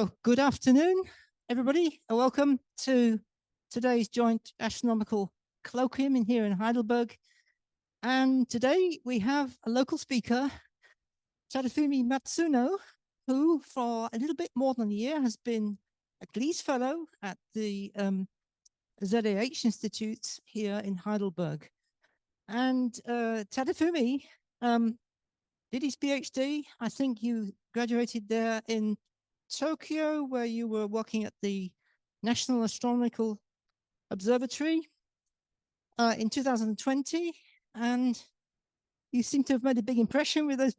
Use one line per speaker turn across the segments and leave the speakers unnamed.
So, good afternoon, everybody, and welcome to today's joint astronomical colloquium here in Heidelberg. And today we have a local speaker, Tadafumi Matsuno, who for a little bit more than a year has been a Glees Fellow at the ZAH Institute here in Heidelberg. And Tadafumi did his PhD. I think you graduated there in Tokyo, where you were working at the National Astronomical Observatory in 2020, and you seem to have made a big impression with those.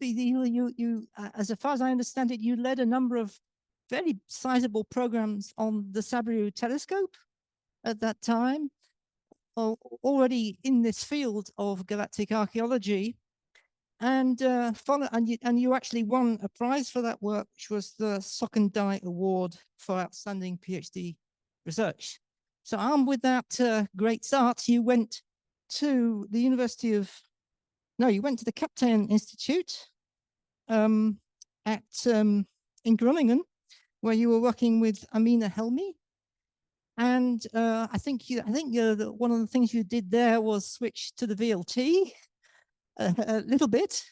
As far as I understand it, you led a number of very sizable programs on the Sabriu telescope at that time, already in this field of galactic archaeology. And you actually won a prize for that work, which was the Sokendai Award for Outstanding PhD Research. So armed with that great start, you went to the you went to the Kapteyn Institute in Groningen, where you were working with Amina Helmi. And I think one of the things you did there was switch to the VLT. A little bit,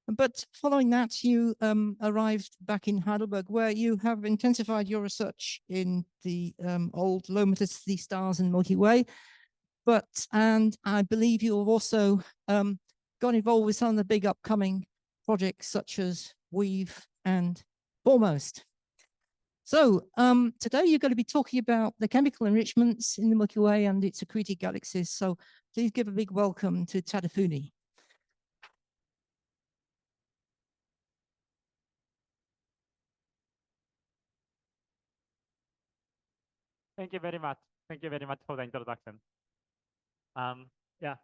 but following that, you arrived back in Heidelberg, where you have intensified your research in the old low metallicity stars and Milky Way. And I believe you have also got involved with some of the big upcoming projects, such as Weave and Foremost. So today you're going to be talking about the chemical enrichments in the Milky Way and its accreted galaxies. So please give a big welcome to Tadafumi.
Thank you very much. Thank you very much for the introduction. Yeah.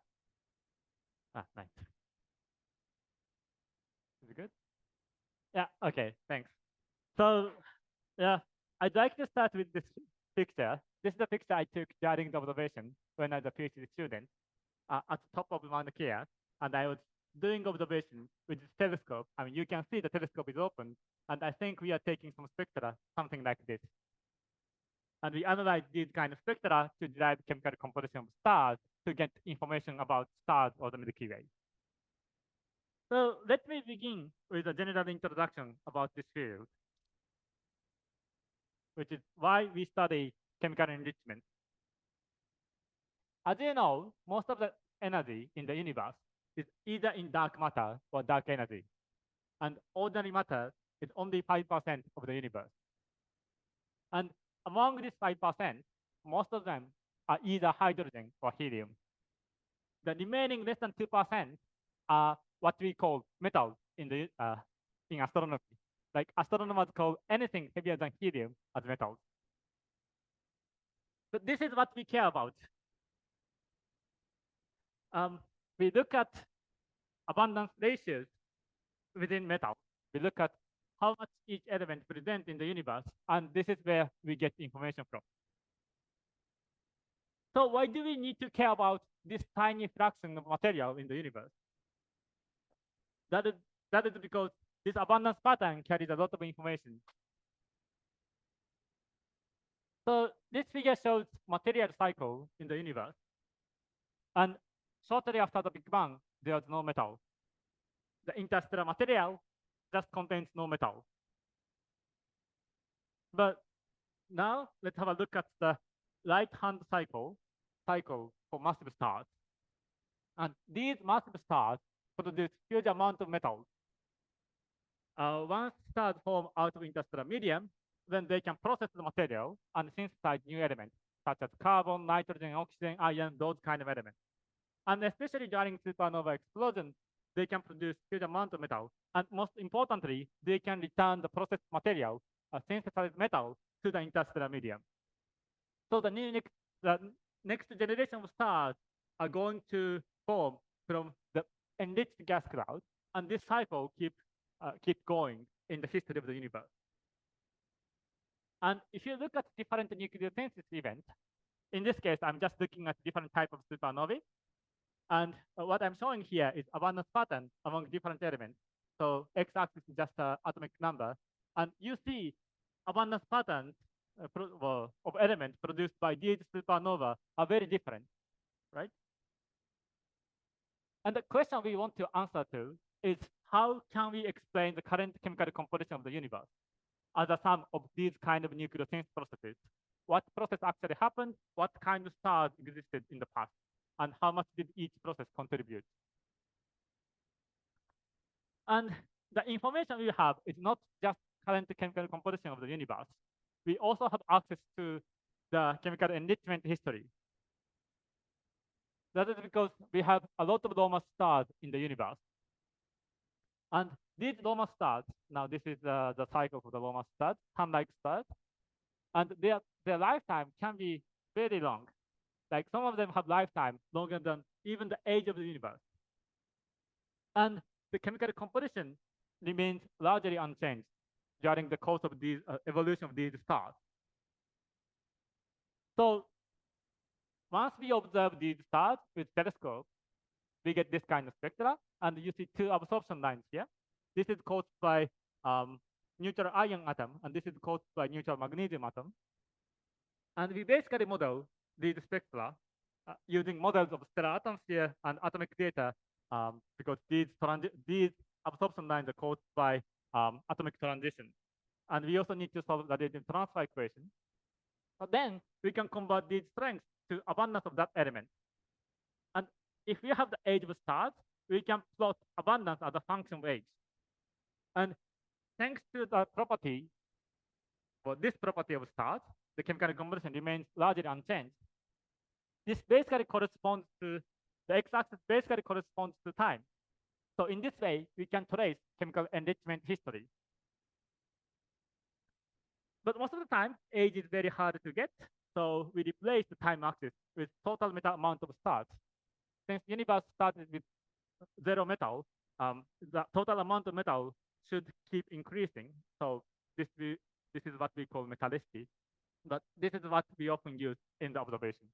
Nice. Is it good? Yeah, okay, thanks. So, yeah, I'd like to start with this picture. This is the picture I took during the observation when I was a PhD student at the top of Mount Kea, and I was doing observation with this telescope. I mean, you can see the telescope is open, and I think we are taking some spectra, something like this. And we analyze these kind of spectra to derive chemical composition of stars to get information about stars or the Milky Way. So let me begin with a general introduction about this field, which is why we study chemical enrichment. As you know, most of the energy in the universe is either in dark matter or dark energy. And ordinary matter is only 5% of the universe. And among these 5%, most of them are either hydrogen or helium. The remaining less than 2% are what we call metals in astronomy. Like astronomers call anything heavier than helium as metals. So this is what we care about. We look at abundance ratios within metals. We look at how much each element presents in the universe, and this is where we get information from. So why do we need to care about this tiny fraction of material in the universe? That is because this abundance pattern carries a lot of information. So this figure shows material cycle in the universe. And shortly after the Big Bang, there was no metal. The interstellar material just contains no metal. But now let's have a look at the right-hand cycle for massive stars. And these massive stars produce huge amount of metals. Once stars form out of interstellar medium, then they can process the material and synthesize new elements, such as carbon, nitrogen, oxygen, iron, those kind of elements. And especially during supernova explosion, they can produce huge amount of metal. And most importantly, they can return the processed material, synthesized metal, to the interstellar medium. So the next generation of stars are going to form from the enriched gas cloud, and this cycle keep going in the history of the universe. And if you look at different nucleosynthesis events, in this case, I'm just looking at different types of supernovae. And what I'm showing here is abundance pattern among different elements. So x-axis is just atomic number. And you see abundance patterns of elements produced by these supernova are very different, right? And the question we want to answer to is how can we explain the current chemical composition of the universe as a sum of these kind of nucleosynthesis processes? What process actually happened? What kind of stars existed in the past? And how much did each process contribute? And the information we have is not just current chemical composition of the universe. We also have access to the chemical enrichment history. That is because we have a lot of Roma stars in the universe. And these Roma stars, now this is the cycle of the Roma stars, sun-like stars, and their lifetime can be very long. Like some of them have lifetime longer than even the age of the universe. And the chemical composition remains largely unchanged during the course of these evolution of these stars. So once we observe these stars with telescope, we get this kind of spectra, and you see two absorption lines here. This is caused by neutral iron atom, and this is caused by neutral magnesium atom. And we basically model these spectra using models of stellar atmosphere and atomic data because these absorption lines are caused by atomic transition. And we also need to solve the radiation transfer equation. But then we can convert these strengths to abundance of that element. And if we have the age of stars, we can plot abundance as a function of age. And thanks to the property, or this property of stars, the chemical composition remains largely unchanged. This basically corresponds to, the x-axis basically corresponds to time. So in this way, we can trace chemical enrichment history. But most of the time, age is very hard to get. So we replace the time axis with total metal amount of stars. Since the universe started with zero metal, the total amount of metal should keep increasing. So this is what we call metallicity. But this is what we often use in the observation.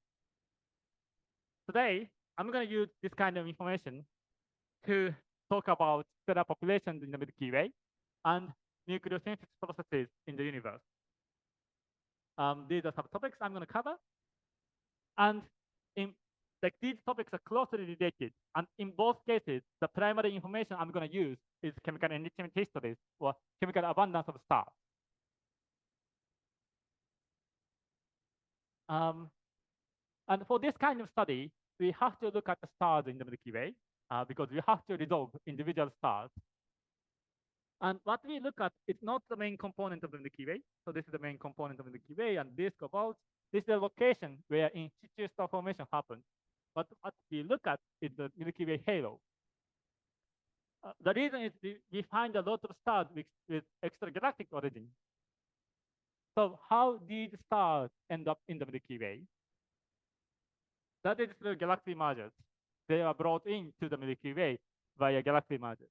Today, I'm going to use this kind of information to talk about stellar populations in the Milky Way and nucleosynthesis processes in the universe. These are some topics I'm going to cover. And these topics are closely related. And in both cases, the primary information I'm going to use is chemical enrichment histories or chemical abundance of stars. And for this kind of study, we have to look at the stars in the Milky Way because we have to resolve individual stars. And what we look at is not the main component of the Milky Way. So this is the main component of the Milky Way and this cobalt. This is the location where in situ star formation happens. But what we look at is the Milky Way halo. The reason is we find a lot of stars with extragalactic origin. So how these stars end up in the Milky Way? That is through galaxy mergers. They are brought into the Milky Way via galaxy mergers.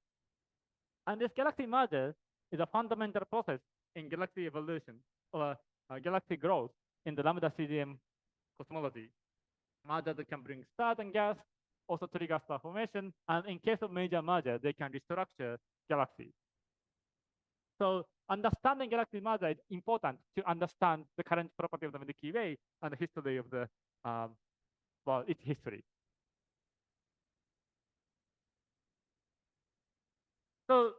And this galaxy merger is a fundamental process in galaxy evolution or galaxy growth in the lambda CDM cosmology. Mergers can bring stars and gas, also trigger star formation, and in case of major merger, they can restructure galaxies. So understanding galaxy merger is important to understand the current property of the Milky Way and the history of the, its history. So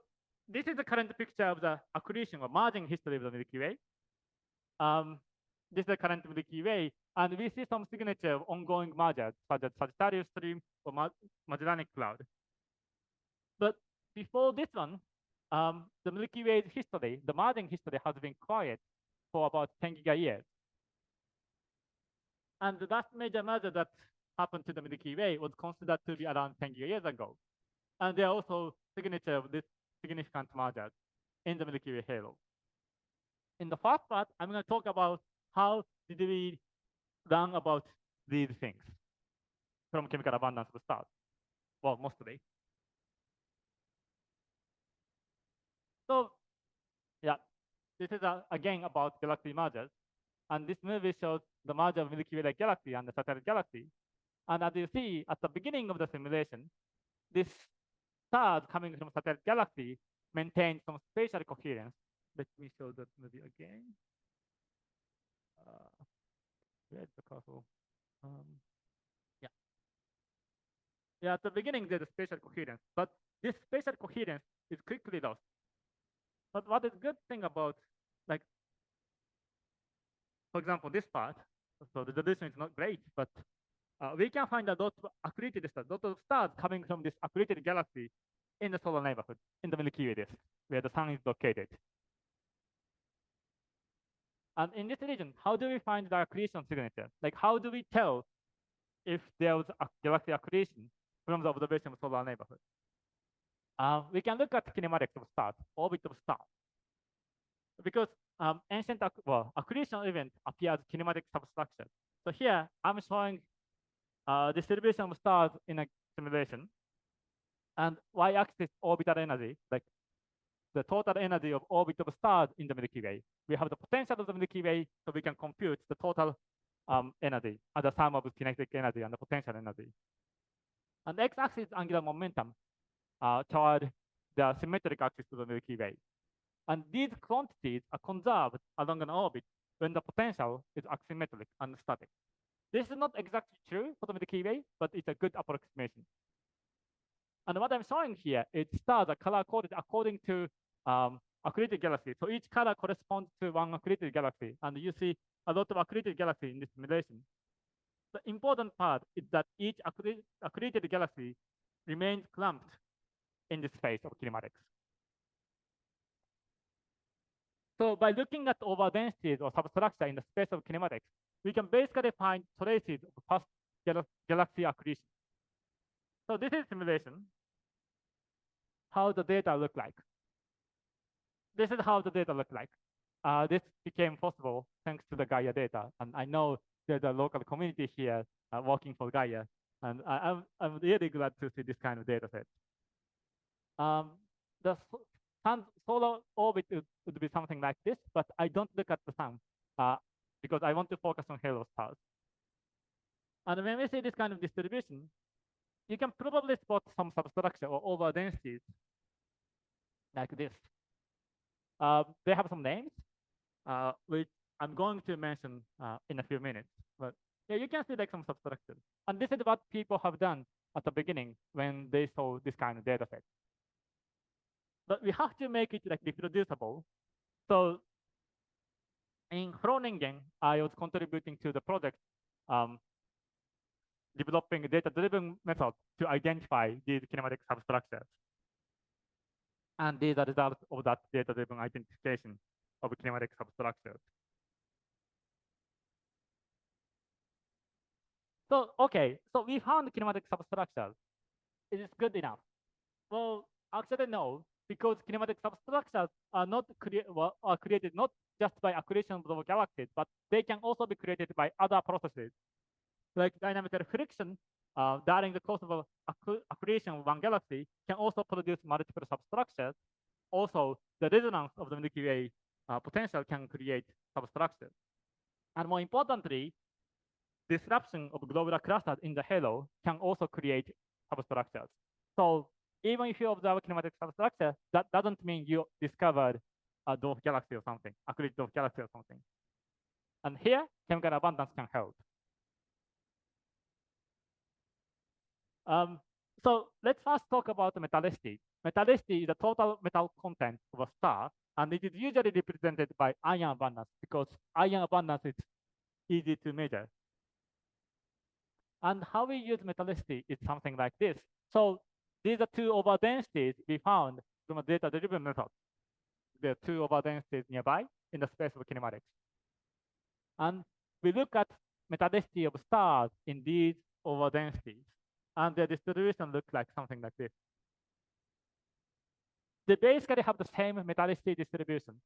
this is the current picture of the accretion or merging history of the Milky Way. This is the current Milky Way, and we see some signature of ongoing mergers, such as Sagittarius stream or Magellanic Cloud. But before this one, the Milky Way's history, the merging history, has been quiet for about 10 gigayears. And the last major merger that happened to the Milky Way was considered to be around 10 gigayears ago. And there are also signature of this significant mergers in the Milky Way halo. In the first part, I'm going to talk about how did we learn about these things from chemical abundance of stars. Well, mostly. So, yeah, this is again about galaxy mergers. And this movie shows the merger of Milky Way galaxy and the satellite galaxy. And as you see at the beginning of the simulation, this stars coming from satellite galaxy maintain some spatial coherence let me show that movie again. Where's the cursor? Yeah. Yeah, at the beginning, there's a spatial coherence, but this spatial coherence is quickly lost. But what is good thing about, like, for example, this part, so the resolution is not great, but we can find a lot of accreted stars, lot of stars coming from this accreted galaxy in the solar neighborhood, in the Milky Way disk, where the sun is located. And in this region, how do we find the accretion signature? Like, how do we tell if there was a galaxy accretion from the observation of solar neighborhood? We can look at kinematics of stars, orbit of stars, because ancient accretion event appears kinematic substructure. So here I'm showing distribution of stars in a simulation, and y-axis orbital energy, like the total energy of orbit of stars in the Milky Way. We have the potential of the Milky Way, so we can compute the total energy as the sum of kinetic energy and the potential energy. And the x-axis is angular momentum toward the symmetric axis of the Milky Way. And these quantities are conserved along an orbit when the potential is asymmetric and static. This is not exactly true for the Milky Way, but it's a good approximation. And what I'm showing here is stars are color-coded according to accreted galaxy. So each color corresponds to one accreted galaxy. And you see a lot of accreted galaxy in this simulation. The important part is that each accreted galaxy remains clumped in the space of kinematics. So by looking at overdensities or substructure in the space of kinematics, we can basically find traces of past galaxy accretion. So this is simulation. How the data look like. This is how the data look like. This became possible thanks to the Gaia data. And I know there's a local community here working for Gaia. And I'm really glad to see this kind of data set. The sun solar orbit would be something like this, but I don't look at the sun because I want to focus on halo stars. And when we see this kind of distribution, you can probably spot some substructure or overdensities like this. They have some names, which I'm going to mention in a few minutes. But yeah, you can see like some substructure. And this is what people have done at the beginning when they saw this kind of data set. But we have to make it like reproducible. So in Groningen, I was contributing to the project developing a data-driven method to identify these kinematic substructures. And these are results of that data-driven identification of kinematic substructures. So, okay, so we found kinematic substructures. Is it good enough? Well, actually, no, because kinematic substructures are not created not just by accretion of galaxies, but they can also be created by other processes. Like dynamical friction during the course of accretion of one galaxy can also produce multiple substructures. Also, the resonance of the Milky Way potential can create substructures. And more importantly, disruption of globular clusters in the halo can also create substructures. So even if you observe kinematic substructure, that doesn't mean you discovered a dwarf galaxy or something, accreted dwarf galaxy or something. And here, chemical abundance can help. So let's first talk about the metallicity. Metallicity is the total metal content of a star, and it is usually represented by iron abundance because iron abundance is easy to measure. And how we use metallicity is something like this. So these are two overdensities we found from a data-driven method. There are two overdensities nearby in the space of kinematics. And we look at metallicity of stars in these overdensities. And their distribution looks like something like this. They basically have the same metallicity distribution.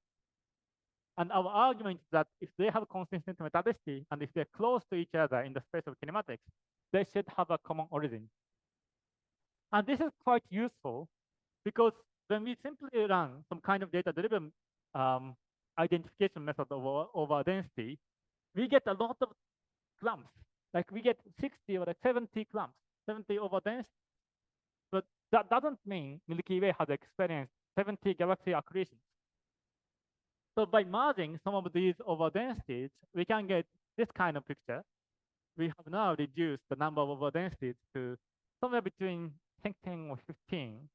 And our argument is that if they have consistent metallicity and if they're close to each other in the space of kinematics, they should have a common origin. And this is quite useful because when we simply run some kind of data-driven identification method over density, we get a lot of clumps. Like we get 60 or like 70 clumps, 70 over density. But that doesn't mean Milky Way has experienced 70 galaxy accretions. So by merging some of these overdensities, we can get this kind of picture. We have now reduced the number of overdensities to somewhere between 10 or 15.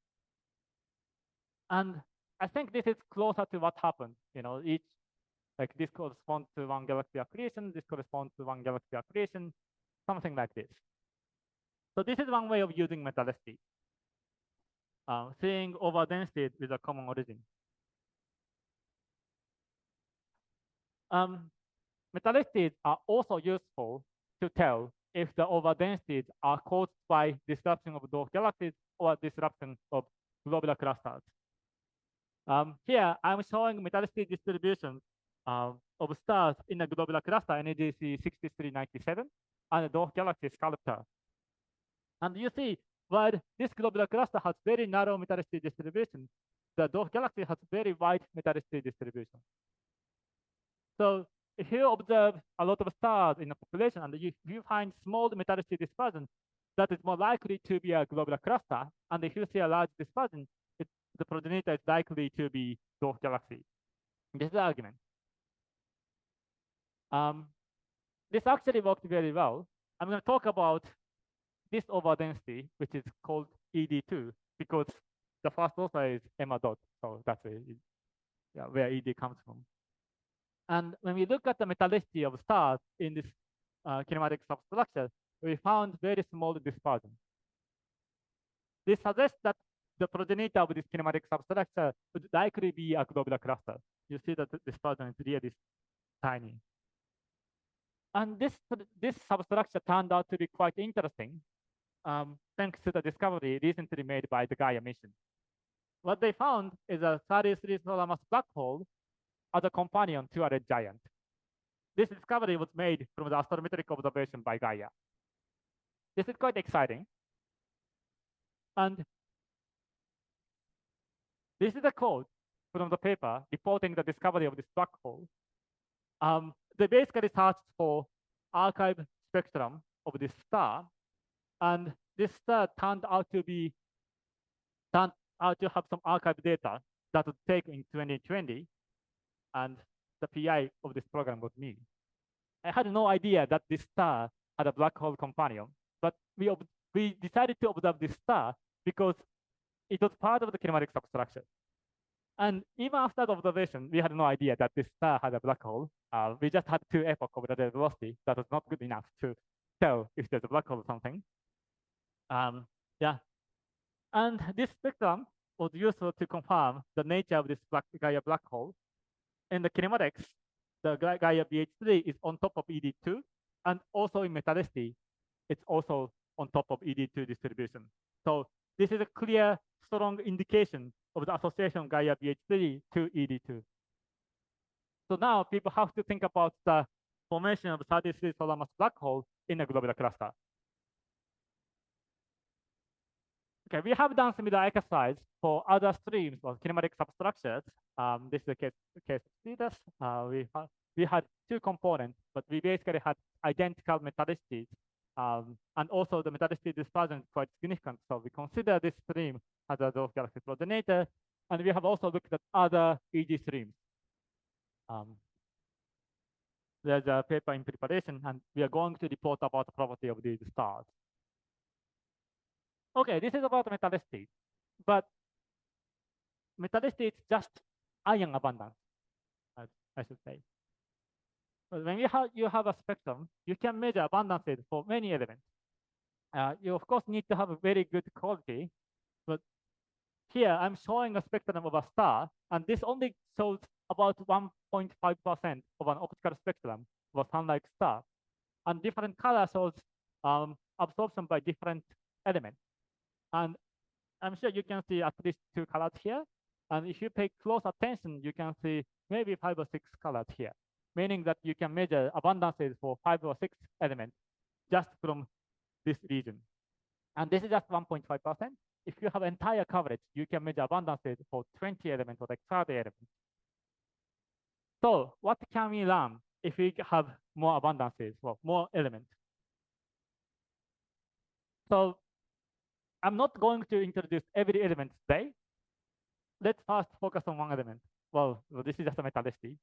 And I think this is closer to what happened. Each, like this corresponds to one galaxy accretion, this corresponds to one galaxy accretion, something like this. So this is one way of using metallicity, seeing overdensities with a common origin. Metallicities are also useful to tell if the overdensities are caused by disruption of dwarf galaxies or disruption of globular clusters. Here, I'm showing metallicity distributions of stars in the globular cluster NGC 6397 and the dwarf galaxy sculptor. And you see, while this globular cluster has very narrow metallicity distribution, the dwarf galaxy has very wide metallicity distribution. So if you observe a lot of stars in a population and you find small metallicity dispersion, that is more likely to be a globular cluster. And if you see a large dispersion, the progenitor is likely to be dwarf galaxy. This is the argument. This actually worked very well. I'm going to talk about this overdensity, which is called ED2, because the first author is Emma Dodd. So that's where ED comes from. And when we look at the metallicity of stars in this kinematic substructure, we found very small dispersion. This suggests that the progenitor of this kinematic substructure would likely be a globular cluster. You see that the dispersion is really tiny. And this substructure turned out to be quite interesting, thanks to the discovery recently made by the Gaia mission. What they found is a 33 solar mass black hole as a companion to a red giant. This discovery was made from the astrometric observation by Gaia. This is quite exciting. And this is a quote from the paper reporting the discovery of this black hole. They basically searched for archive spectrum of this star, and this star turned out to have some archive data that was taken in 2020, and the PI of this program was me. I had no idea that this star had a black hole companion, but we decided to observe this star because it was part of the kinematic substructure. And even after the observation, we had no idea that this star had a black hole. We just had 2 epochs of the velocity that was not good enough to tell if there's a black hole or something. And this spectrum was useful to confirm the nature of this Gaia black hole. In the kinematics, the Gaia BH3 is on top of ED2, and also in metallicity, it's also on top of ED2 distribution. So this is a clear, strong indication of the association of Gaia BH3 to ED2. So now people have to think about the formation of 33 solar mass black hole in a globular cluster. Okay, we have done similar exercise for other streams or kinematic substructures. This is the case of Cetus. We had 2 components, but we basically had identical metallicities. And also the metallicity dispersion is quite significant. So we consider this stream as a dwarf galaxy progenitor. And we have also looked at other EG streams. There's a paper in preparation, and we are going to report about the property of these stars. Okay, this is about metallicity, but metallicity is just ion abundance, I should say. But when you have a spectrum, you can measure abundances for many elements. You of course need to have a very good quality, but here I'm showing a spectrum of a star, and this only shows about 1.5% of an optical spectrum of a sun-like star. And different color shows absorption by different elements. And I'm sure you can see at least 2 colors here. And if you pay close attention, you can see maybe 5 or 6 colors here, meaning that you can measure abundances for 5 or 6 elements just from this region. And this is just 1.5%. If you have entire coverage, you can measure abundances for 20 elements or like 30 elements. So what can we learn if we have more abundances or more elements? So I'm not going to introduce every element today. Let's first focus on one element. well, this is just a metallicity.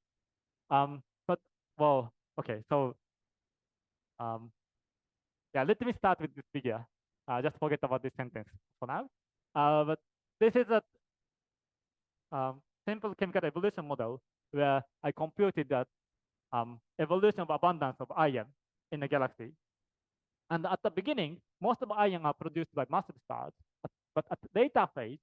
But well, okay, so yeah, let me start with this figure. Just forget about this sentence for now. But this is a simple chemical evolution model where I computed that evolution of abundance of iron in the galaxy. And at the beginning, most of iron are produced by massive stars, but at the later phase,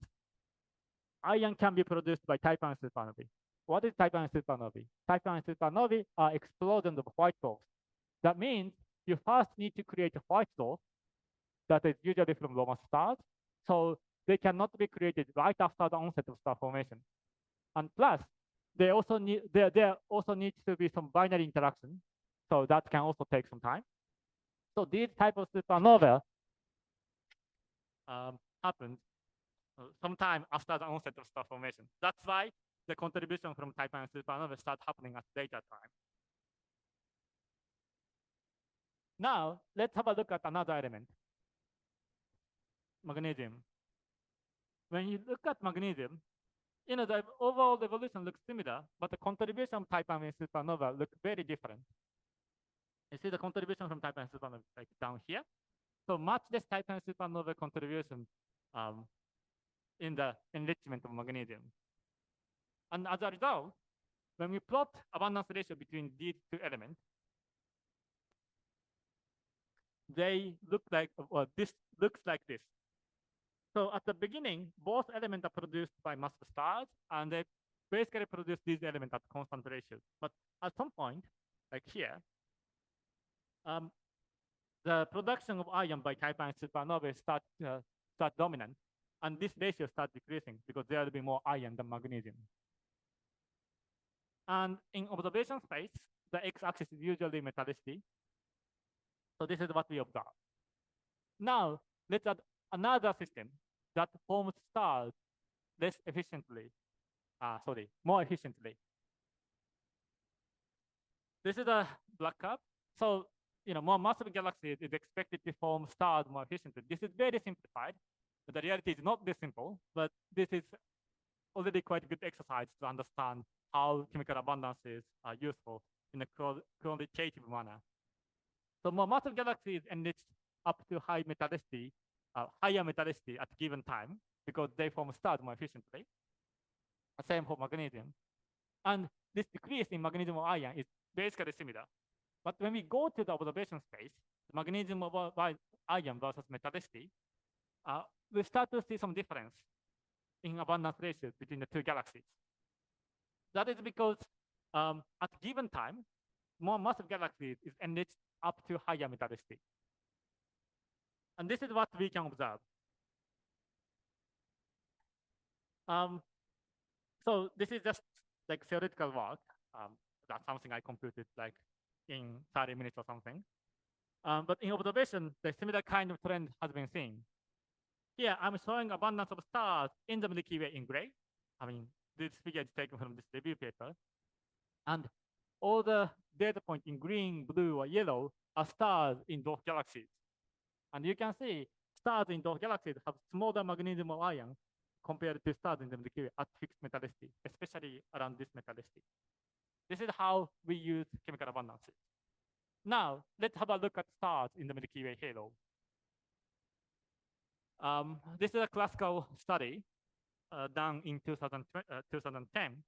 iron can be produced by type I supernovae. What is type I supernovae? Type I supernovae are explosions of white dwarfs. That means you first need to create a white dwarf that is usually from low mass stars, so they cannot be created right after the onset of star formation. And plus, there also needs to be some binary interaction, so that can also take some time. So these type of supernova happens sometime after the onset of star formation. That's why the contribution from type I supernova start happening at later time. Now, let's have a look at another element, magnesium. When you look at magnesium, the overall evolution looks similar, but the contribution of type I supernova look very different. You see the contribution from type I supernova like down here. So much less type I supernova contribution in the enrichment of magnesium. And as a result, when we plot abundance ratio between these two elements, they look like, well, this looks like this. So at the beginning, both elements are produced by massive stars, and they basically produce these elements at constant ratios. But at some point, like here, the production of iron by type I supernovae start dominant, and this ratio starts decreasing because there will be more iron than magnesium. And in observation space, the x-axis is usually metallicity. So this is what we observe. Now, let's add another system that forms stars less efficiently. More efficiently. This is a black curve. So, more massive galaxies is expected to form stars more efficiently. This is very simplified. The reality is not this simple, but this is already quite a good exercise to understand how chemical abundances are useful in a qualitative manner. So more massive galaxies enriched up to higher metallicity at a given time because they form stars more efficiently. Same for magnesium. And this decrease in magnesium or iron is basically similar. But when we go to the observation space, magnesium over iron versus metallicity, we start to see some difference in abundance ratios between the two galaxies. That is because at a given time, more massive galaxies is enriched up to higher metallicity. And this is what we can observe. So this is just like theoretical work. That's something I computed like in 30 minutes or something. But in observation, the similar kind of trend has been seen. Here, I'm showing abundance of stars in the Milky Way in gray. I mean, this figure is taken from this review paper. And all the data points in green, blue, or yellow are stars in dwarf galaxies. And you can see stars in dwarf galaxies have smaller magnesium or iron compared to stars in the Milky Way at fixed metallicity, especially around this metallicity. This is how we use chemical abundances. Now, let's have a look at stars in the Milky Way halo. This is a classical study done in 2010.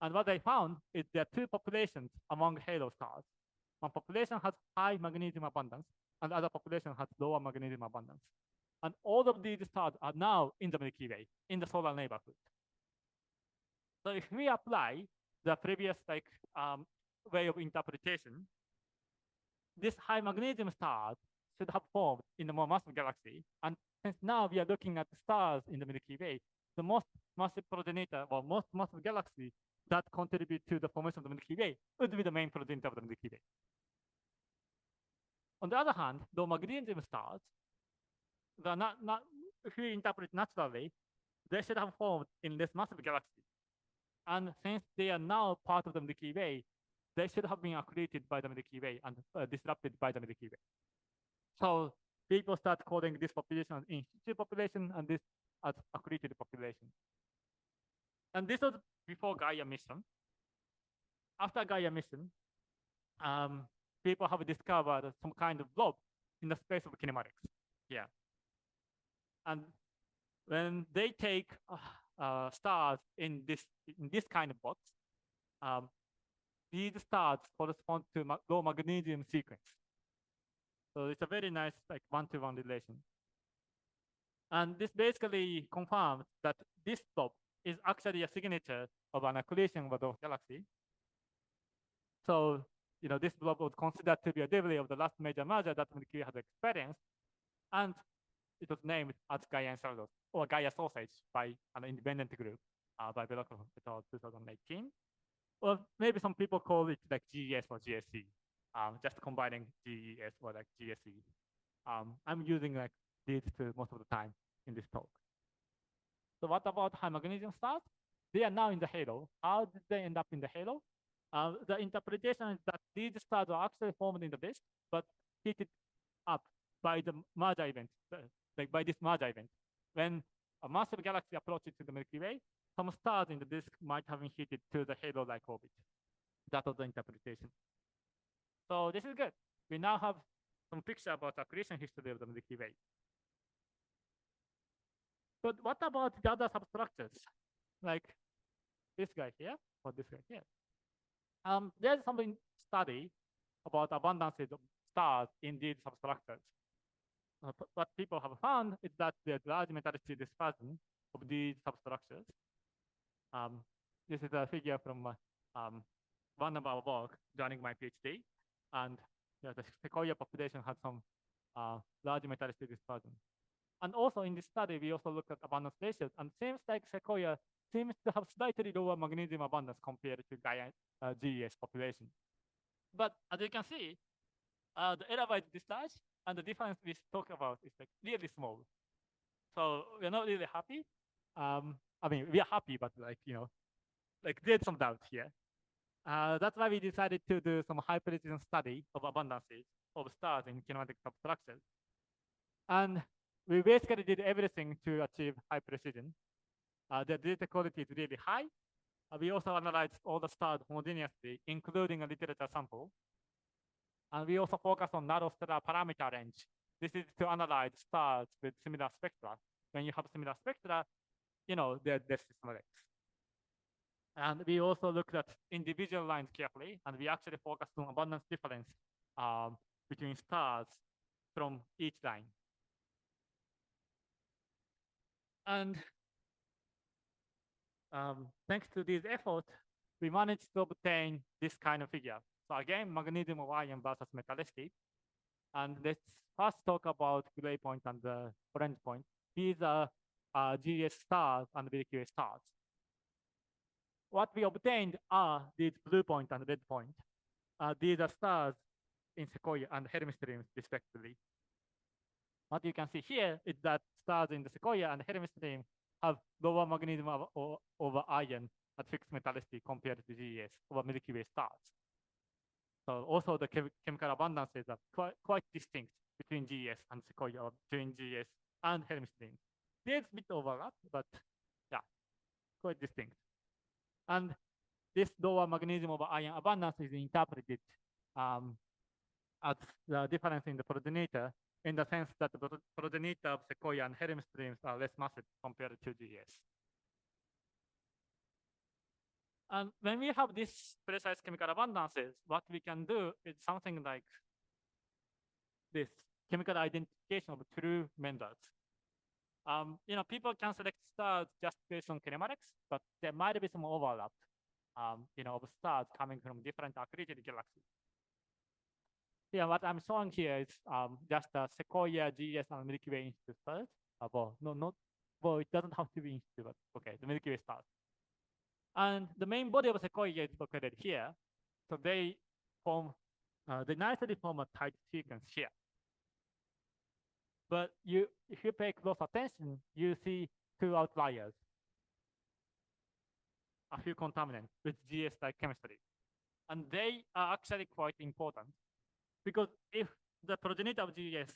And what they found is there are two populations among halo stars. One population has high magnesium abundance, and the other population has lower magnesium abundance. And all of these stars are now in the Milky Way, in the solar neighborhood. So if we apply the previous way of interpretation, this high magnesium stars should have formed in the more massive galaxy. And since now we are looking at the stars in the Milky Way, the most massive progenitor or most massive galaxy that contribute to the formation of the Milky Way would be the main progenitor of the Milky Way. On the other hand, the magnesium stars, if we interpret naturally, they should have formed in this massive galaxy. And since they are now part of the Milky Way, they should have been accreted by the Milky Way and disrupted by the Milky Way. So people start calling this population as in situ population and this as accreted population. And this was before Gaia mission. After Gaia mission, people have discovered some kind of blob in the space of kinematics. Yeah. And when they take stars in this kind of box, these stars correspond to low magnesium sequence. So it's a very nice like one-to-one relation. And this basically confirms that this blob is actually a signature of an accretion of a dwarf galaxy. So, this blob was considered to be a debris of the last major merger that Milky Way has experienced. And it was named as Gaia Enceladus, or Gaia Sausage, by an independent group by Belakov et al. 2018. Or maybe some people call it like GES or GSE, just combining GES or like GSE. I'm using like these two most of the time in this talk. So what about high magnesium stars? They are now in the halo. How did they end up in the halo? The interpretation is that these stars are actually formed in the disk, but heated up by the merger event, like by this merger event. When a massive galaxy approaches to the Milky Way, some stars in the disk might have been heated to the halo-like orbit. That was the interpretation. So this is good. We now have some picture about the accretion history of the Milky Way. But what about the other substructures, like this guy here or this guy here? There's some study about abundances of stars in these substructures. What people have found is that there's large metallicity dispersion of these substructures. This is a figure from one of our work during my PhD, and the sequoia population has some large metallicity dispersion. And also in this study, we also looked at abundance ratios, and seems like sequoia seems to have slightly lower magnesium abundance compared to Gaia GES population. But as you can see, the error is this large, and the difference we talk about is like really small. So we're not really happy. I mean, we are happy, but like, like there's some doubt here. That's why we decided to do some high precision study of abundances of stars in kinematic substructures. And we basically did everything to achieve high precision. The data quality is really high. We also analyzed all the stars homogeneously, including a literature sample. And we also focus on narrow stellar parameter range. This is to analyze stars with similar spectra. When you have similar spectra, they're systematic. And we also looked at individual lines carefully, and we actually focused on abundance difference between stars from each line. And thanks to these efforts, we managed to obtain this kind of figure. So again, magnesium of iron versus metallicity. And let's first talk about gray point and the orange point. These are GES stars and Milky Way stars. What we obtained are these blue point and red point. These are stars in Sequoia and Hermes streams, respectively. What you can see here is that stars in the Sequoia and Hermes stream have lower magnesium over iron at fixed metallicity compared to GES over Milky Way stars. So also the chemical abundances are quite distinct between GES and Sequoia, or between GES and Hermes stream. There's a bit overlap, but yeah, quite distinct. And this lower magnesium over iron abundance is interpreted as the difference in the progenitor, in the sense that the progenitor of Sequoia and Hermes streams are less massive compared to GES. And when we have this precise chemical abundances, what we can do is something like this chemical identification of true members. People can select stars just based on kinematics, but there might be some overlap, of stars coming from different accreted galaxies. Yeah, what I'm showing here is just a Sequoia, GES, and Milky Way Institute stars. Well, it doesn't have to be Institute, but okay, the Milky Way stars. And the main body of Sequoia is located here. So they nicely form a tight sequence here. But if you pay close attention, you see two outliers, a few contaminants with GS-like chemistry. And they are actually quite important, because if the progenitor of GS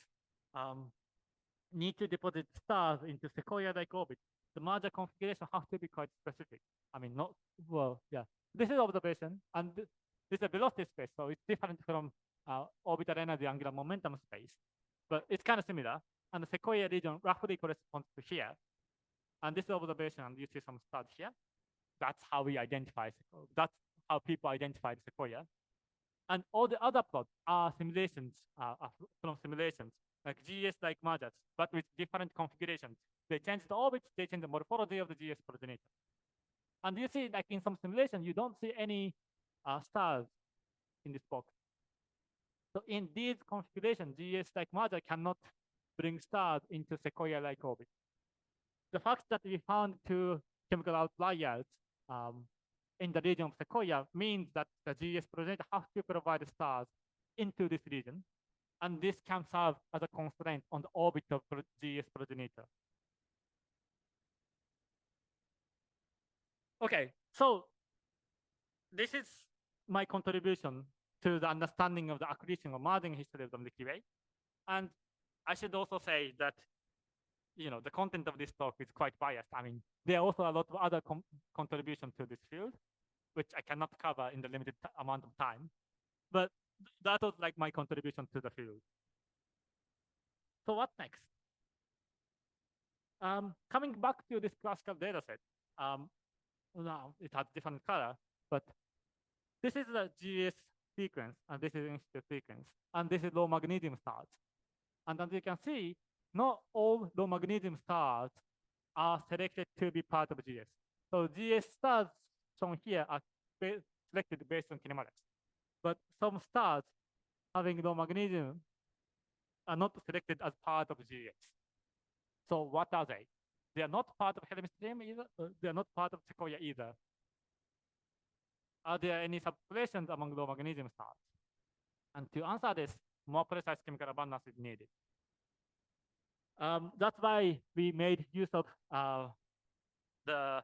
need to deposit stars into Sequoia-like orbit, the merger configuration has to be quite specific. I mean, not, well, yeah. This is observation, and this is a velocity space, so it's different from orbital energy angular momentum space, but it's kind of similar. And the Sequoia region roughly corresponds to here. And this is observation, and you see some stars here. That's how we identify, that's how people identify the Sequoia. And all the other plots are simulations, from simulations, like GS-like mergers, but with different configurations. They change the orbit, they change the morphology of the GS progenitor. And you see, like in some simulation, you don't see any stars in this box. So in these configurations, GS-like merger cannot bring stars into Sequoia-like orbit. The fact that we found two chemical outliers in the region of Sequoia means that the GS progenitor has to provide stars into this region, and this can serve as a constraint on the orbit of GS progenitor. Okay, so this is my contribution to the understanding of the accretion or merging history of the Milky Way. And I should also say that, you know, the content of this talk is quite biased. I mean, there are also a lot of other contributions to this field, which I cannot cover in the limited amount of time. But that was like my contribution to the field. So what next? Coming back to this classical data set, now it has different color, but this is the GS sequence, and this is institute sequence, and this is low magnesium stars. And as you can see, not all low magnesium stars are selected to be part of GS. So GS stars shown here are selected based on kinematics. But some stars having low magnesium are not selected as part of GS. So what are they? They are not part of helium stream either. They are not part of Sequoia either. Are there any subpopulations among low magnesium stars? And to answer this, more precise chemical abundance is needed. That's why we made use of the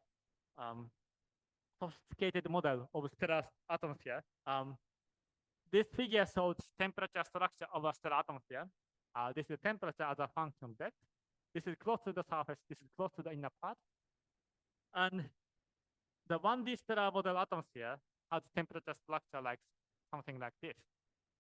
sophisticated model of stellar atmosphere. This figure shows temperature structure of a stellar atmosphere. This is temperature as a function of depth. This is close to the surface. This is close to the inner part. And the 1D stellar model atmosphere has temperature structure like something like this.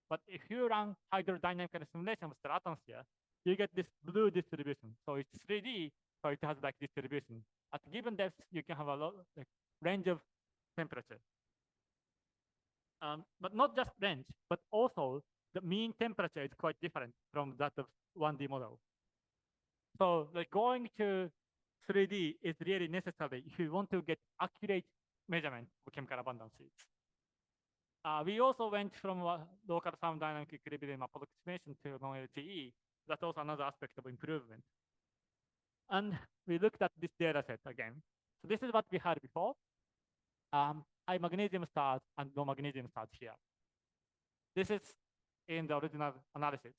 But if you run hydrodynamic simulation of stellar atmosphere, you get this blue distribution. So it's 3D, so it has like distribution. At given depth, you can have a lot, like range of temperature. But not just range, but also the mean temperature is quite different from that of 1D model. So like going to 3D is really necessary if you want to get accurate measurement of chemical abundances. We also went from local thermodynamic equilibrium approximation to non-LTE. That's also another aspect of improvement. And we looked at this data set again. So this is what we had before. High magnesium stars and low magnesium stars here. This is in the original analysis.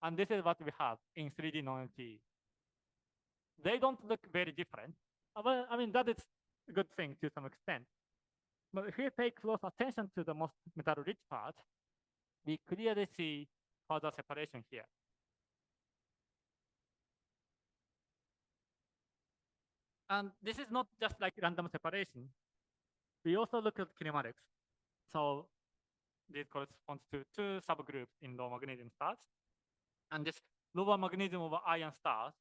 And this is what we have in 3D non-LTE. They don't look very different. Well, I mean, that is a good thing to some extent. But if we pay close attention to the most metal-rich part, we clearly see further separation here. And this is not just like random separation. We also look at kinematics. So this corresponds to two subgroups in low magnesium stars. And this lower magnesium over iron stars,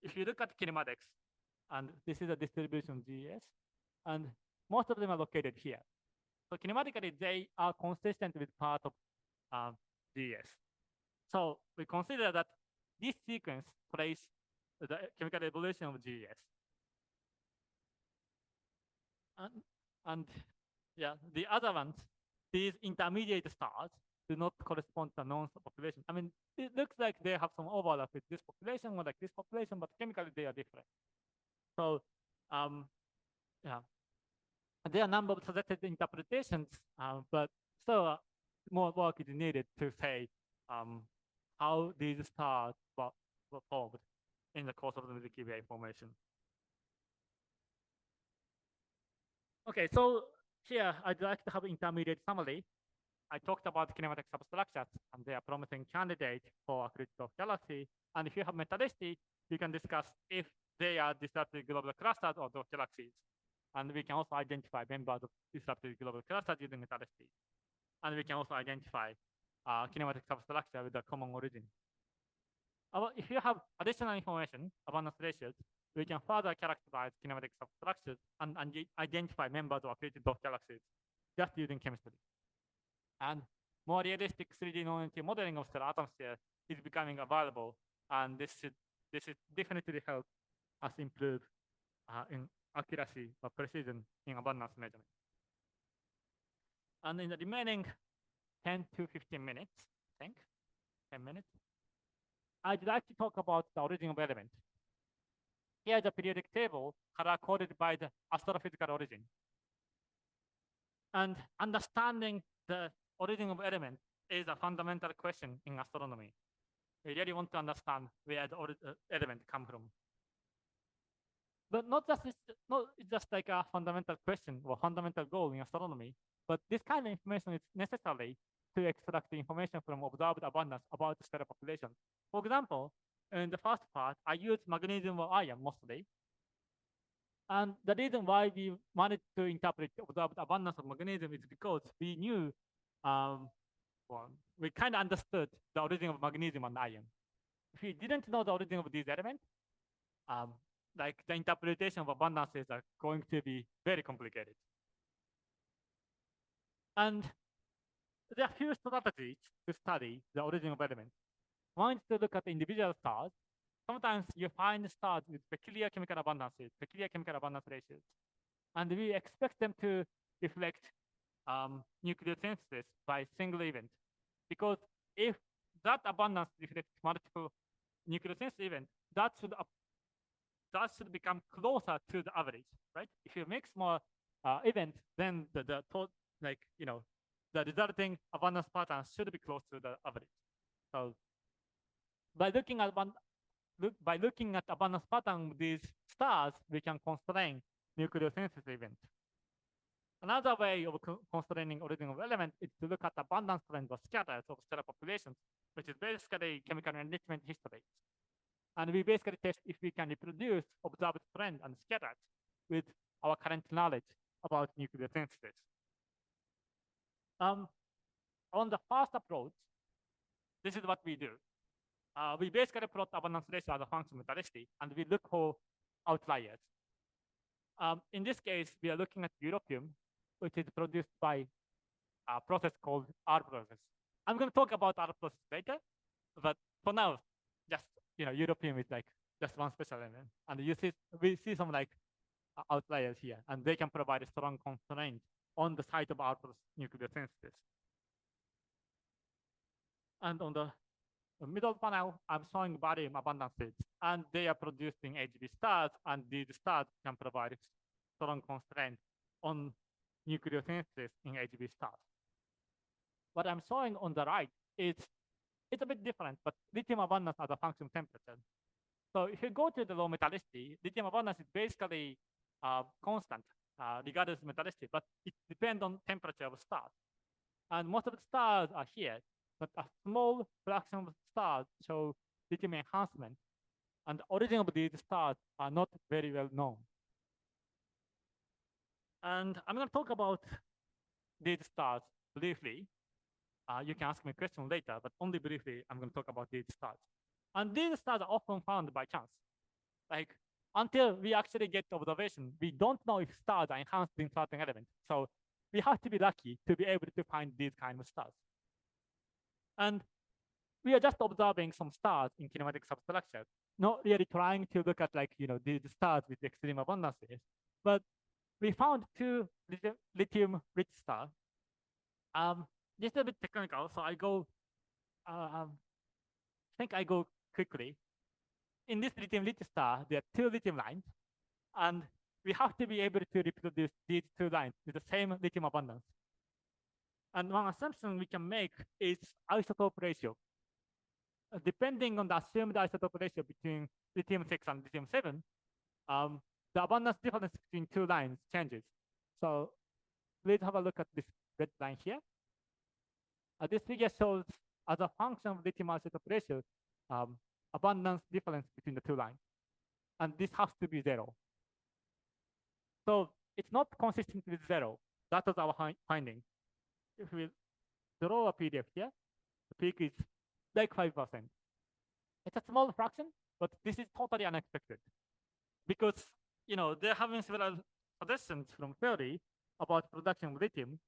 if you look at kinematics, and this is a distribution GS, and most of them are located here. So kinematically, they are consistent with part of GS. So we consider that this sequence plays the chemical evolution of GS. And yeah, the other ones, these intermediate stars do not correspond to a known population. I mean, it looks like they have some overlap with this population or like this population, but chemically they are different. So yeah, there are a number of suggested interpretations, but still more work is needed to say how these stars were formed in the course of the Milky Way formation. Okay, so here I'd like to have an intermediate summary. I talked about kinematic substructures, and they are promising candidate for Accreted Dwarf Galaxy. And if you have metallicity, we can discuss if they are disrupted global clusters or dwarf galaxies. And we can also identify members of disrupted global clusters using metallicity. And we can also identify kinematic substructure with a common origin. If you have additional information, abundance ratios, we can further characterize kinematic substructures and identify members of accreted dwarf galaxies just using chemistry. And more realistic 3D non-entity modeling of stellar atmosphere is becoming available, and this should definitely help us improve in accuracy or precision in abundance measurement. And in the remaining 10 to 15 minutes, I think, 10 minutes, I'd like to talk about the origin of element. Here is a periodic table color-coded by the astrophysical origin. And understanding the origin of element is a fundamental question in astronomy. We really want to understand where the element come from. But not just like a fundamental question or fundamental goal in astronomy, but this kind of information is necessary to extract the information from observed abundance about the stellar population. For example, in the first part, I used magnesium or iron mostly. And the reason why we wanted to interpret observed abundance of magnesium is because we knew, we kind of understood the origin of magnesium and iron. If we didn't know the origin of these elements, like the interpretation of abundances are going to be very complicated. And there are a few strategies to study the origin of elements. One is to look at individual stars. Sometimes you find stars with peculiar chemical abundances, peculiar chemical abundance ratios. And we expect them to reflect nucleosynthesis by single event. Because if that abundance reflects multiple nucleosynthesis events, that should become closer to the average, right? If you mix more events, then the resulting abundance pattern should be close to the average. So by looking at abundance pattern with these stars, we can constrain nucleosynthesis events. Another way of constraining origin of element is to look at abundance trends or scatters of stellar populations, which is basically chemical enrichment history. And we basically test if we can reproduce observed trend and scatters with our current knowledge about nucleosynthesis. On the first approach, this is what we do. We basically plot abundance ratio as a function of metallicity, and we look for outliers. In this case, we are looking at europium, which is produced by a process called R process. I'm going to talk about R process later, but for now, just europium is like just one special element, and we see some like outliers here, and they can provide a strong constraint on the site of R process nucleosynthesis. And on the middle panel, I'm showing barium abundances, and they are produced in HB stars, and these stars can provide strong constraint on nucleosynthesis in HB stars. What I'm showing on the right is it's a bit different, but lithium abundance as a function of temperature. So if you go to the low metallicity, lithium abundance is basically constant regardless of metallicity, but it depends on temperature of stars. And most of the stars are here, but a small fraction of stars show lithium enhancement, and the origin of these stars are not very well known. And I'm going to talk about these stars briefly. You can ask me a question later, but only briefly, I'm going to talk about these stars. And these stars are often found by chance. Like, until we actually get observation, we don't know if stars are enhanced in certain elements. So we have to be lucky to be able to find these kind of stars. And we are just observing some stars in kinematic substructure, not really trying to look at these stars with extreme abundances. But we found two lithium-rich stars. This is a bit technical, so I think I go quickly. In this lithium-rich star, there are two lithium lines, and we have to be able to reproduce these two lines with the same lithium abundance. And one assumption we can make is isotope ratio. Depending on the assumed isotope ratio between lithium-6 and lithium-7, the abundance difference between two lines changes. So let's have a look at this red line here. This figure shows as a function of lithium isotope ratio, abundance difference between the two lines. And this has to be 0. So it's not consistent with 0. That was our finding. If we draw a PDF here, the peak is like 5%. It's a small fraction, but this is totally unexpected. Because, they're having several suggestions from theory about production of lithium,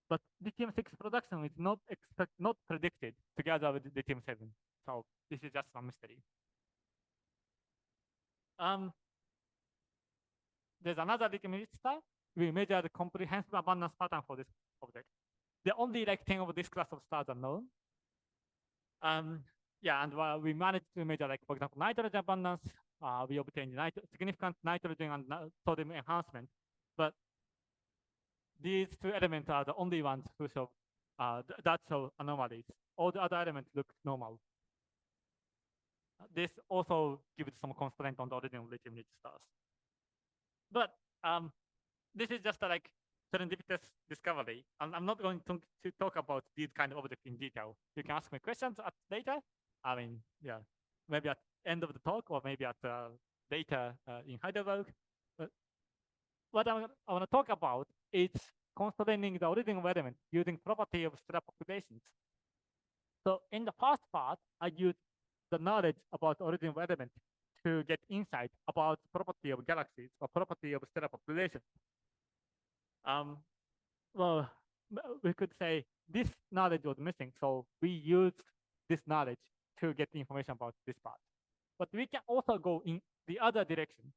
but lithium-6 production is not predicted together with lithium-7. So this is just a mystery. There's another lithium-rich star. We measured the comprehensive abundance pattern for this object. There are only like 10 of this class of stars are known. Yeah, and we managed to measure, like, for example, nitrogen abundance. We obtained significant nitrogen and sodium enhancement. But these two elements are the only ones who show that show anomalies. All the other elements look normal. This also gives some constraint on the origin of lithium-rich stars. But this is just a like serendipitous discovery. I'm not going to talk about these kind of objects in detail. You can ask me questions later. I mean, yeah, maybe at the end of the talk or maybe at later in Heidelberg. But what I want to talk about is constraining the origin of element using property of stellar populations. So in the first part, I used the knowledge about origin of element to get insight about property of galaxies or property of stellar population. Well, we could say this knowledge was missing, so we used this knowledge to get information about this part. But we can also go in the other direction.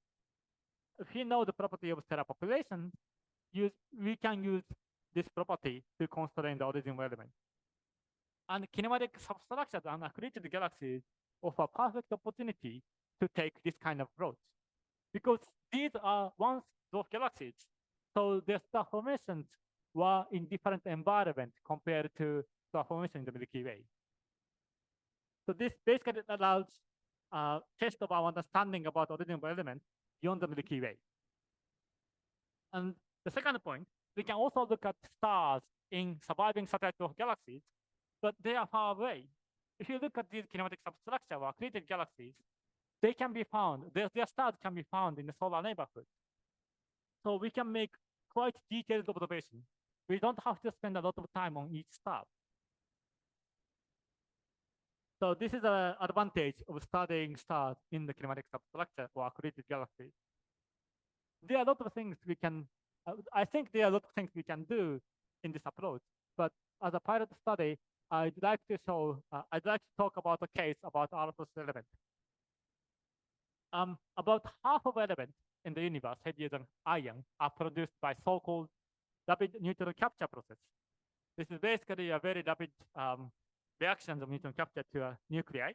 If you know the property of stellar population, we can use this property to constrain the origin of element. And kinematic substructures and accreted galaxies offer perfect opportunity to take this kind of approach, because these are once dwarf galaxies, so their star formations were in different environment compared to star formation in the Milky Way. So this basically allows test of our understanding about origin of element beyond the Milky Way. And the second point, we can also look at stars in surviving satellites of galaxies, but they are far away. If you look at these kinematic substructure or accreted galaxies, they can be found, their stars can be found in the solar neighborhood. So we can make quite detailed observation. We don't have to spend a lot of time on each star. So this is an advantage of studying stars in the kinematic substructure or accreted galaxies. There are a lot of things we can, I think there are a lot of things we can do in this approach, but as a pilot study, I'd like to talk about a case about R-plus element. About half of elements in the universe, heavier than iron, are produced by so-called rapid neutron capture process. This is basically a very rapid reactions of neutron capture to a nuclei.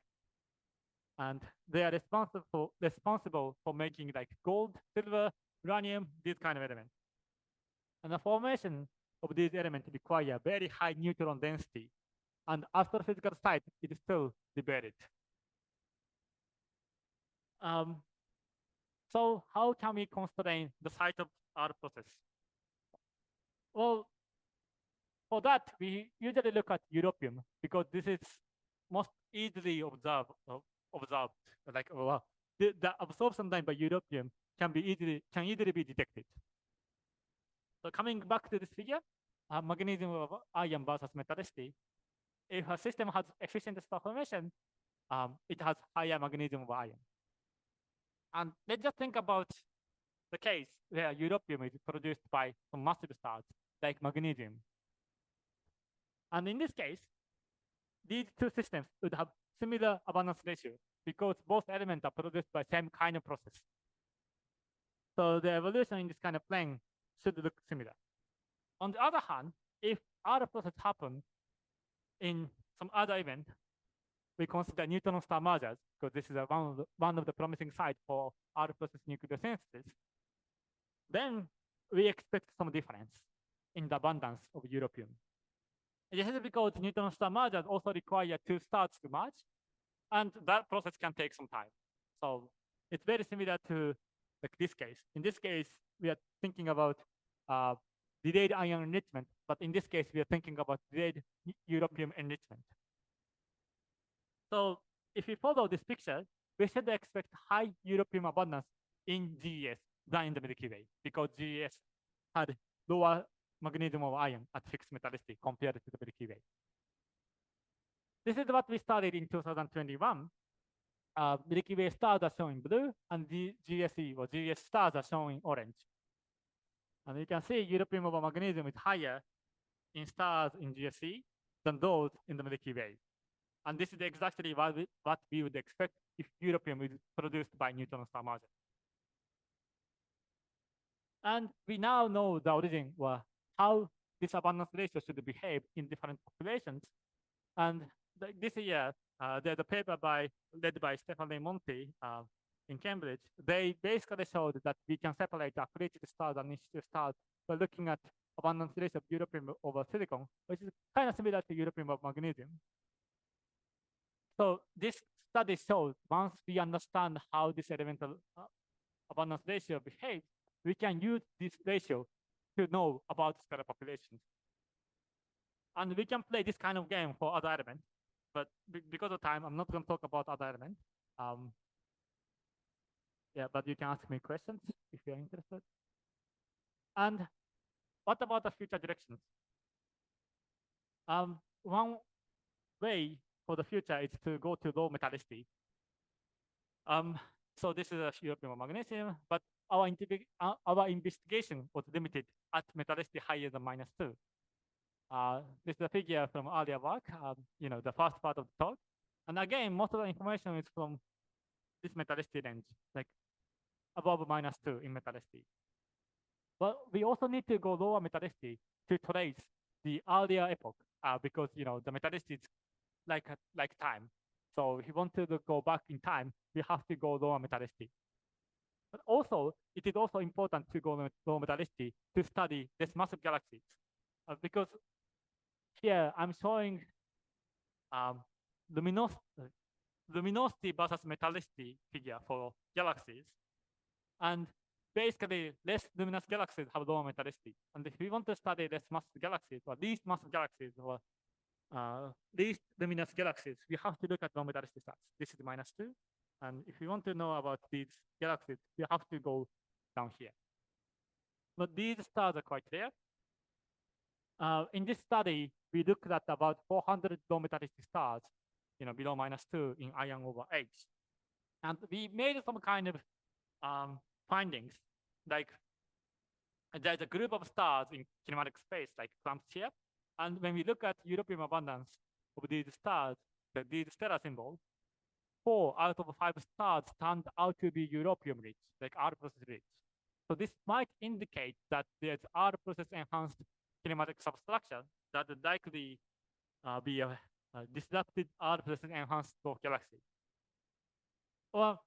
And they are responsible for making like gold, silver, uranium, these kind of elements. And the formation of these elements require very high neutron density. And astrophysical site is still debated. So how can we constrain the site of our process? Well, for that, we usually look at europium because this is most easily observed. Like the absorption time by europium can easily be detected. So coming back to this figure, magnesium of iron versus metallicity. If a system has efficient star formation, it has higher magnesium of iron. And let's just think about the case where europium is produced by some massive stars like magnesium. And in this case, these two systems would have similar abundance ratio because both elements are produced by same kind of process. So the evolution in this kind of plane should look similar. On the other hand, if other process happen in some other event, we consider neutron star mergers because this is one of the promising sites for other process nucleosynthesis. Then we expect some difference in the abundance of europium. This is because neutron star mergers also require two stars to merge, and that process can take some time. So it's very similar to like this case. In this case, we are thinking about delayed ion enrichment, but in this case, we are thinking about delayed europium enrichment. So if we follow this picture, we should expect high europium abundance in GES than in the Milky Way, because GES had lower magnesium of iron at fixed metallicity compared to the Milky Way. This is what we studied in 2021. Milky Way stars are shown in blue, and the GSE or GS stars are shown in orange. And you can see europium over magnesium is higher in stars in GSE than those in the Milky Way. And this is exactly what we would expect if europium is produced by neutron star merger. And we now know the origin, or how this abundance ratio should behave in different populations. And this year, there's a paper led by Stefano Monti in Cambridge. They basically showed that we can separate accreted stars and initial stars by looking at abundance ratio of europium over silicon, which is kind of similar to europium over magnesium. So this study shows once we understand how this elemental abundance ratio behaves, we can use this ratio to know about stellar populations. And we can play this kind of game for other elements, but because of time, I'm not going to talk about other elements. Yeah, but you can ask me questions if you're interested. And what about the future directions? One way for the future is to go to low metallicity. So this is a europium magnesium, but our investigation was limited at metallicity higher than -2. This is a figure from earlier work, the first part of the talk. And again, most of the information is from this metallicity range, like above -2 in metallicity. But we also need to go lower metallicity to trace the earlier epoch, because the metallicity is like time. So if you want to go back in time, we have to go lower metallicity. But also, it is also important to go lower metallicity to study this massive galaxies, because here I'm showing luminosity versus metallicity figure for galaxies. And basically, less luminous galaxies have lower metallicity. And if we want to study less massive galaxies, or least massive galaxies, or least luminous galaxies, we have to look at low metallicity stars. This is -2. And if you want to know about these galaxies, you have to go down here. But these stars are quite rare. In this study, we looked at about 400 low metallicity stars, below -2 in iron over H. And we made some kind of findings, like there's a group of stars in kinematic space, like clumps here. And when we look at europium abundance of these stars, these stellar symbols, 4 out of 5 stars turned out to be europium rich, like R process rich. So this might indicate that there's R process enhanced kinematic substructure that would likely be a disrupted R process enhanced dwarf galaxy. Or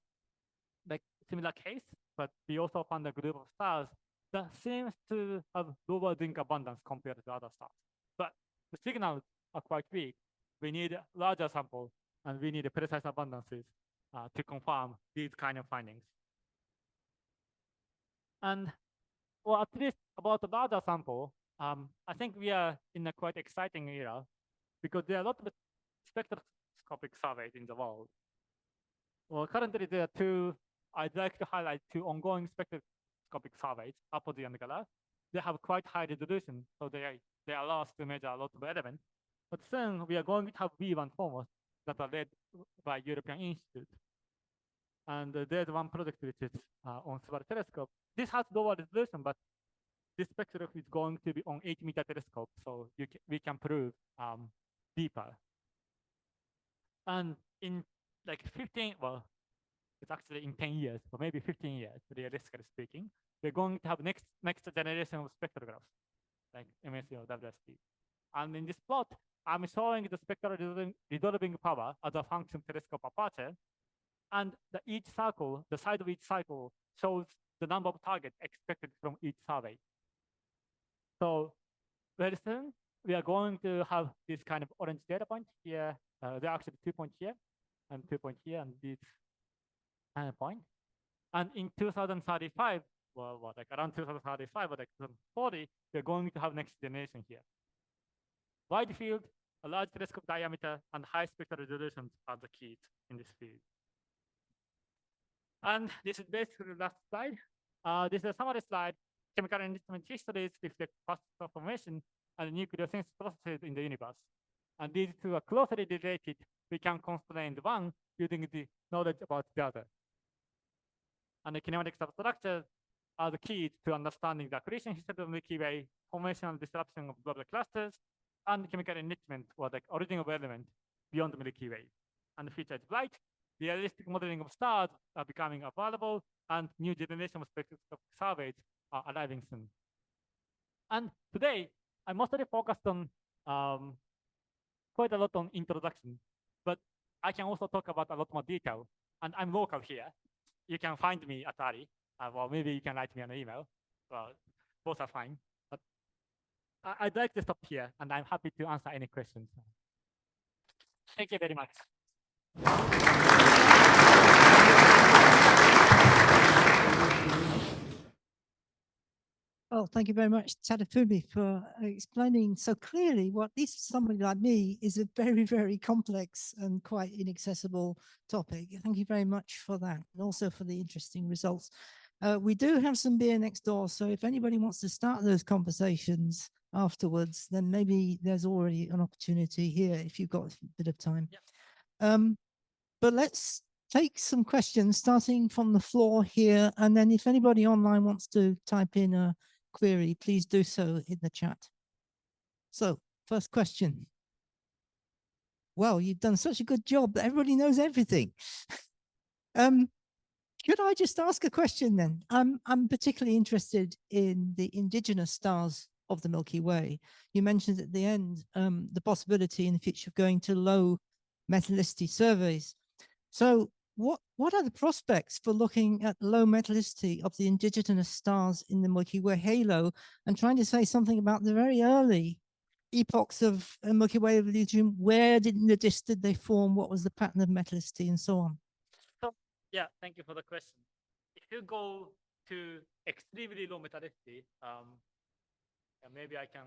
like similar case, but we also found a group of stars that seems to have lower zinc abundance compared to other stars. But the signals are quite weak. We need a larger sample, and we need precise abundances to confirm these kind of findings. And well, at least about the larger sample, I think we are in a quite exciting era, because there are a lot of spectroscopic surveys in the world. Well, currently there are 2, I'd like to highlight 2 ongoing spectroscopic surveys, apogee and Galar. They have quite high resolution, so they allow us to measure a lot of elements. But soon we are going to have V1 formats that are led by European Institute. And there's one project which is on Subaru telescope. This has lower resolution, but this spectroscope is going to be on 8-meter telescope, so we can prove deeper. And in like 15, well, it's actually in 10 years, or maybe 15 years, realistically speaking, we're going to have next generation of spectrographs, like MSC or WST. And in this plot, I'm showing the spectral resolving power as a function of telescope aperture. And each circle, the side of each cycle, shows the number of targets expected from each survey. So very soon, we are going to have this kind of orange data point here. There are actually 2 points here, and 2 points here, and this point. And in 2035, well, like around 2035 or like 2040, we're going to have next generation here. Wide field a large telescope diameter, and high spectral resolutions are the keys in this field. And this is basically the last slide. This is a summary slide. Chemical enrichment histories reflect past formation and nucleosynthesis processes in the universe. And these two are closely related. We can constrain the one using the knowledge about the other. And the kinematics of structures are the key to understanding the accretion history of Milky Way, formation and disruption of globular clusters, and chemical enrichment, or the origin of elements beyond the Milky Way. And the future is bright. Realistic modeling of stars are becoming available, and new generation of spectroscopic surveys are arriving soon. And today, I mostly focused on quite a lot on introduction, but I can also talk about a lot more detail. And I'm local here. You can find me at ARI, or maybe you can write me an email. Well, both are fine. But I'd like to stop here, and I'm happy to answer any questions. Thank you very much.
Well, thank you very much, Tadafumi, for explaining so clearly what, at least for somebody like me, is a very, very complex and quite inaccessible topic. Thank you very much for that, and also for the interesting results. We do have some beer next door, so if anybody wants to start those conversations afterwards, then maybe there's already an opportunity here if you've got a bit of time. Yep. But let's take some questions starting from the floor here, and then if anybody online wants to type in a query, please do so in the chat. So, first question. Well, you've done such a good job that everybody knows everything. Could I just ask a question then? I'm particularly interested in the indigenous stars of the Milky Way. You mentioned at the end the possibility in the future of going to low metallicity surveys. So what are the prospects for looking at low metallicity of the indigenous stars in the Milky Way halo and trying to say something about the very early epochs of Milky Way evolution? Where in the disk did they form? What was the pattern of metallicity and so on?
So, yeah, thank you for the question. If you go to extremely low metallicity, maybe I can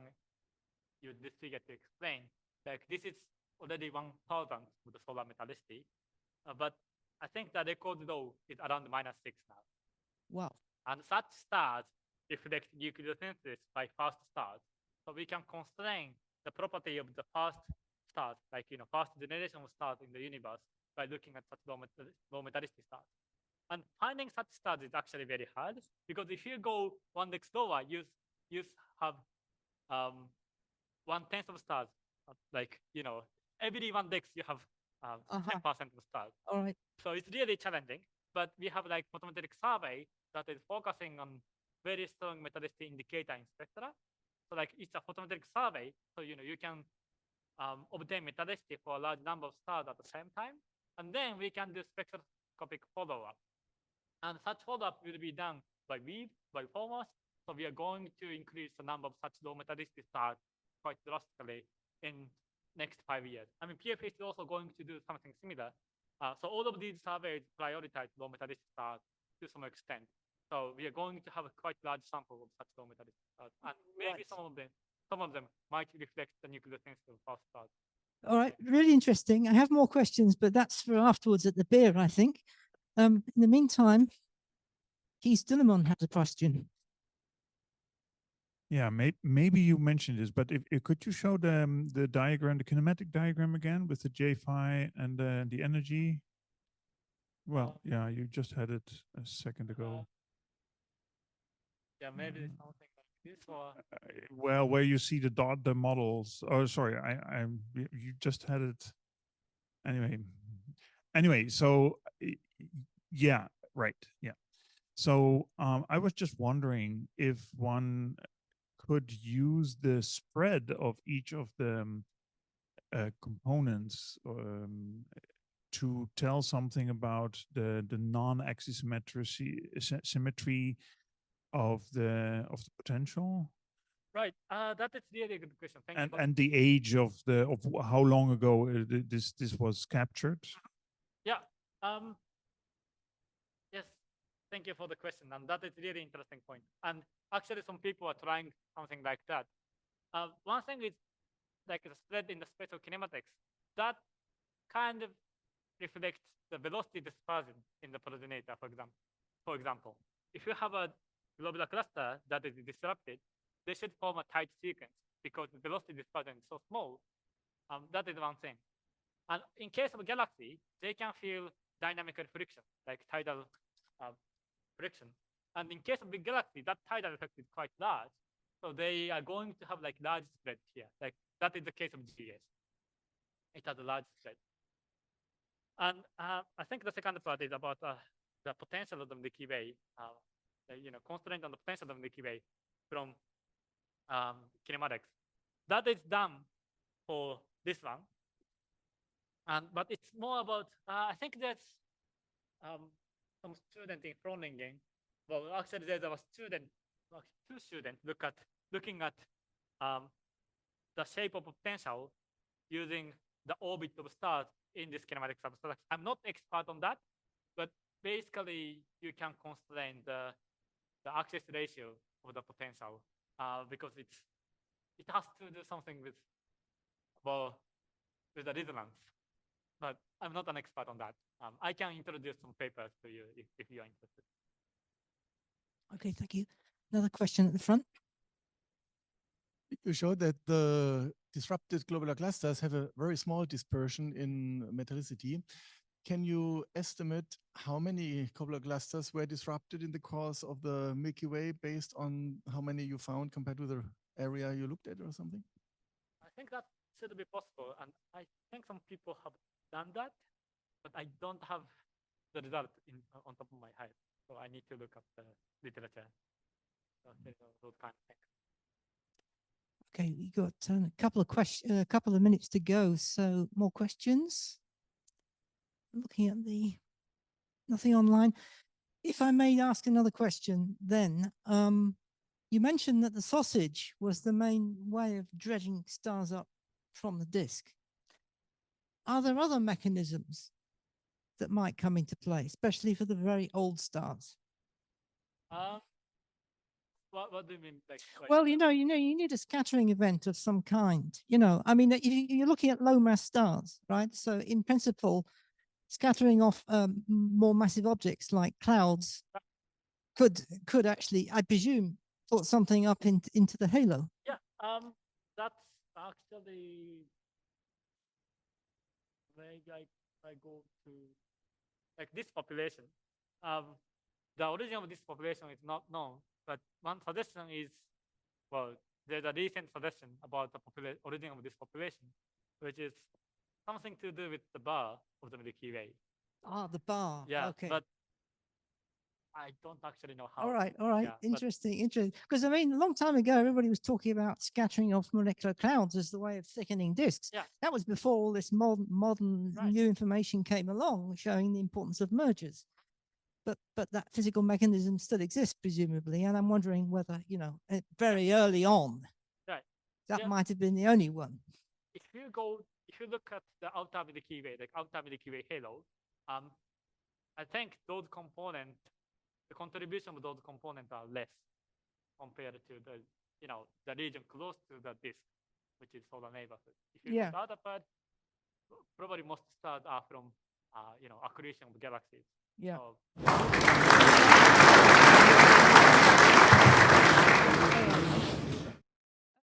use this figure to explain. Like this is already 1,000 with the solar metallicity. But I think the record low is around -6 now.
Wow.
And such stars reflect nucleosynthesis by fast stars. So we can constrain the property of the fast stars, like first generation of stars in the universe by looking at such low metallicity stars. And finding such stars is actually very hard because if you go 1 next lower, you have 1/10 of stars. Like every 1 dex you have 10% of stars.
All right.
So it's really challenging, but we have like photometric survey that is focusing on very strong metallicity indicator in spectra. So like it's a photometric survey, so you can obtain metallicity for a large number of stars at the same time, and then we can do spectroscopic follow-up. And such follow-up will be done by Weave, by Formos. So we are going to increase the number of such low metallicity stars quite drastically in next 5 years. I mean, PFH is also going to do something similar. So all of these surveys prioritize low metallicity stars to some extent. So we are going to have a quite large sample of such low metallicity stars, and maybe some of them might reflect the nucleosynthesis of fast stars.
All right, really interesting. I have more questions, but that's for afterwards at the beer, I think. In the meantime, Keith Dillamon has a question.
Yeah, maybe you mentioned this, but if could you show the diagram, the kinematic diagram again with the J phi and the energy? Well, yeah, you just had it a second ago.
Yeah, maybe something like this, or
well, where you see the models. Oh, sorry, you just had it. Anyway, so yeah, right, yeah. So I was just wondering if one could use the spread of each of the components to tell something about the non-axis symmetry of the potential.
Right. That is really a good question. Thank you.
And the age of how long ago this was captured.
Yeah. Yes. Thank you for the question, and that is really interesting point. And actually, some people are trying something like that. One thing is like the spread in the spatial kinematics, that kind of reflects the velocity dispersion in the progenitor, for example. For example, if you have a globular cluster that is disrupted, they should form a tight sequence because the velocity dispersion is so small. That is one thing. And in case of a galaxy, they can feel dynamical friction, like tidal friction. And in case of big galaxy, that tidal effect is quite large. So they are going to have like large spread here. Like that is the case of GS. It has a large spread. And I think the second part is about the potential of the Milky Way, constraint on the potential of the Milky Way from kinematics. That is done for this one. But it's more about, I think there's some student in Groningen. Well, actually, there's a student, two students looking at the shape of potential using the orbit of stars in this kinematic substructure. I'm not expert on that, but basically you can constrain the axis ratio of the potential because it has to do something with the resonance. But I'm not an expert on that. I can introduce some papers to you if you are interested.
Okay, thank you. Another question at the front.
You showed that the disrupted globular clusters have a very small dispersion in metallicity. Can you estimate how many globular clusters were disrupted in the course of the Milky Way based on how many you found compared to the area you looked at or something?
I think that should be possible. And I think some people have done that, but I don't have the result on top of my head. So I need to look up the literature. So, those kind of things.
Okay, we got a couple of minutes to go. So more questions? Looking at nothing online. If I may ask another question, then you mentioned that the sausage was the main way of dredging stars up from the disk. Are there other mechanisms that might come into play, especially for the very old stars?
What do you mean?
Well, you need a scattering event of some kind. I mean, if you're looking at low mass stars, right? So in principle, scattering off more massive objects like clouds could actually, I presume, put something up into the halo.
Yeah, that's actually where I go to, like this population. The origin of this population is not known, but one suggestion is, well, there's a recent suggestion about the origin of this population, which is something to do with the bar of the Milky Way.
Ah, the bar.
Yeah,
okay.
but I don't actually know how.
All right.
Yeah,
interesting. Because I mean, a long time ago, everybody was talking about scattering off molecular clouds as the way of thickening disks.
Yeah.
That was before all this modern
Right.
new information came along, showing the importance of mergers. But that physical mechanism still exists, presumably, and I'm wondering whether very early on,
Right.
that might have been the only one.
If you look at the outer Milky Way, like outer Milky Way halo, I think those components, the contribution of those components are less compared to the region close to the disk, which is solar neighborhood. If you look at the other part, probably most stars are from accretion of galaxies.
Yeah.
So